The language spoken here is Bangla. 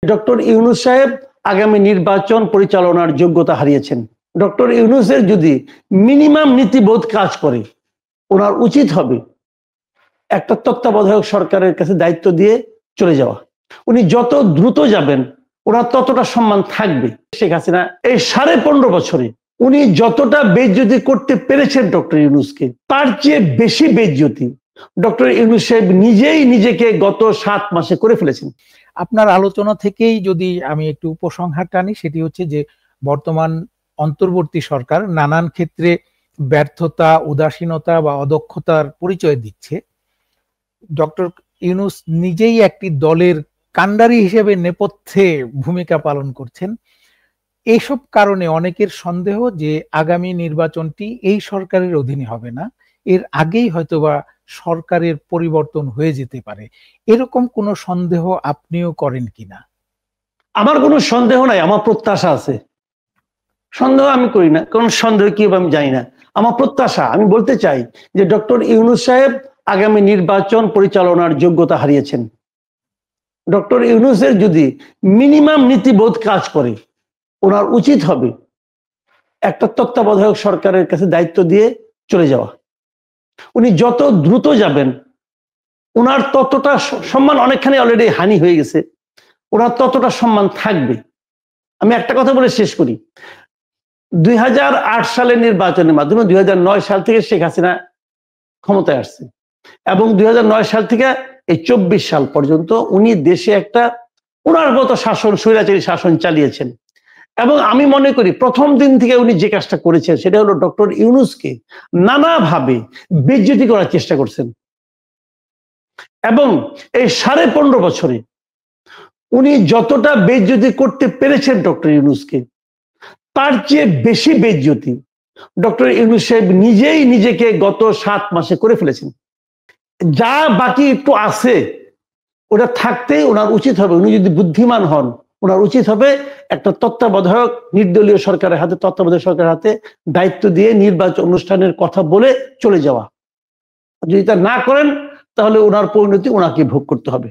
ডক্টর ইউনূস সাহেব আগামী নির্বাচন পরিচালনার যোগ্যতা হারিয়েছেন। ডক্টর ইউনূসের যদি মিনিমাম নীতিবোধ কাজ করে, ওনার উচিত হবে একটা তত্ত্বাবধায়ক সরকারের কাছে দায়িত্ব দিয়ে চলে যাওয়া। উনি যত দ্রুত যাবেন ওনার ততটা সম্মান থাকবে। শেখ হাসিনা এই 15.5 বছরে উনি যতটা বেইজ্জতি করতে পেরেছেন ডক্টর ইউনূসকে, তার চেয়ে বেশি বেইজ্জতি ডক্টর ইউনূস সাহেব নিজেই নিজেকে গত 7 মাসে করে ফেলেছেন। আপনার আলোচনা থেকেই যদি আমি একটু উপসংহার টানি, সেটি হচ্ছে যে বর্তমান অন্তর্বর্তী সরকার নানান ক্ষেত্রে ব্যর্থতা, উদাসীনতা বা অদক্ষতার পরিচয় দিচ্ছে। ডক্টর ইউনূস নিজেই একটি দলের কাণ্ডারি হিসেবে নেপথ্যে ভূমিকা পালন করছেন। এইসব কারণে অনেকের সন্দেহ যে আগামী নির্বাচনটি এই সরকারের অধীনে হবে না, এর আগেই হয়তোবা সরকারের পরিবর্তন হয়ে যেতে পারে। এরকম কোনো সন্দেহ আপনিও করেন কিনা? আমার কোনো সন্দেহ নাই, আমার প্রত্যাশা আছে। সন্দেহ আমি করি না, কারণ সন্দেহ কি হবে আমি জানি না। আমার প্রত্যাশা, আমি বলতে চাই যে ডক্টর ইউনূস সাহেব আগামী নির্বাচন পরিচালনার যোগ্যতা হারিয়েছেন। ডক্টর ইউনূসের যদি মিনিমাম নীতিবোধ কাজ করে, ওনার উচিত হবে একটা তত্ত্বাবধায়ক সরকারের কাছে দায়িত্ব দিয়ে চলে যাওয়া। উনি যত দ্রুত যাবেন ওনার ততটা সম্মান অনেকখানি অলরেডি হানি হয়ে গেছে, ওনার ততটা সম্মান থাকবে। আমি একটা কথা বলে শেষ করি। 2008 সালের নির্বাচনের মাধ্যমে 2009 সাল থেকে শেখ হাসিনা ক্ষমতায় আসছে এবং 2009 সাল থেকে এই 24 সাল পর্যন্ত উনি দেশে একটা উনারগত শাসন, স্বৈরাচারী শাসন চালিয়েছেন। এবং আমি মনে করি প্রথম দিন থেকে উনি যে কাজটা করেছেন সেটা হলো ডক্টর ইউনূসকে নানাভাবে বেইজ্জতি করার চেষ্টা করছেন। এবং এই 15.5 বছরে উনি যতটা বেইজ্জতি করতে পেরেছেন ডক্টর ইউনূসকে, তার চেয়ে বেশি বেইজ্জতি ডক্টর ইউনূস সাহেব নিজেই নিজেকে গত 7 মাসে করে ফেলেছেন। যা বাকি একটু আছে ওটা থাকতেই ওনার উচিত হবে, উনি যদি বুদ্ধিমান হন, ওনার উচিত হবে একটা তত্ত্বাবধায়ক নির্দলীয় সরকারের হাতে, তত্ত্বাবধায়ক সরকারের হাতে দায়িত্ব দিয়ে নির্বাচন অনুষ্ঠানের কথা বলে চলে যাওয়া। যদি তা না করেন তাহলে ওনার পরিণতি ওনাকে ভোগ করতে হবে।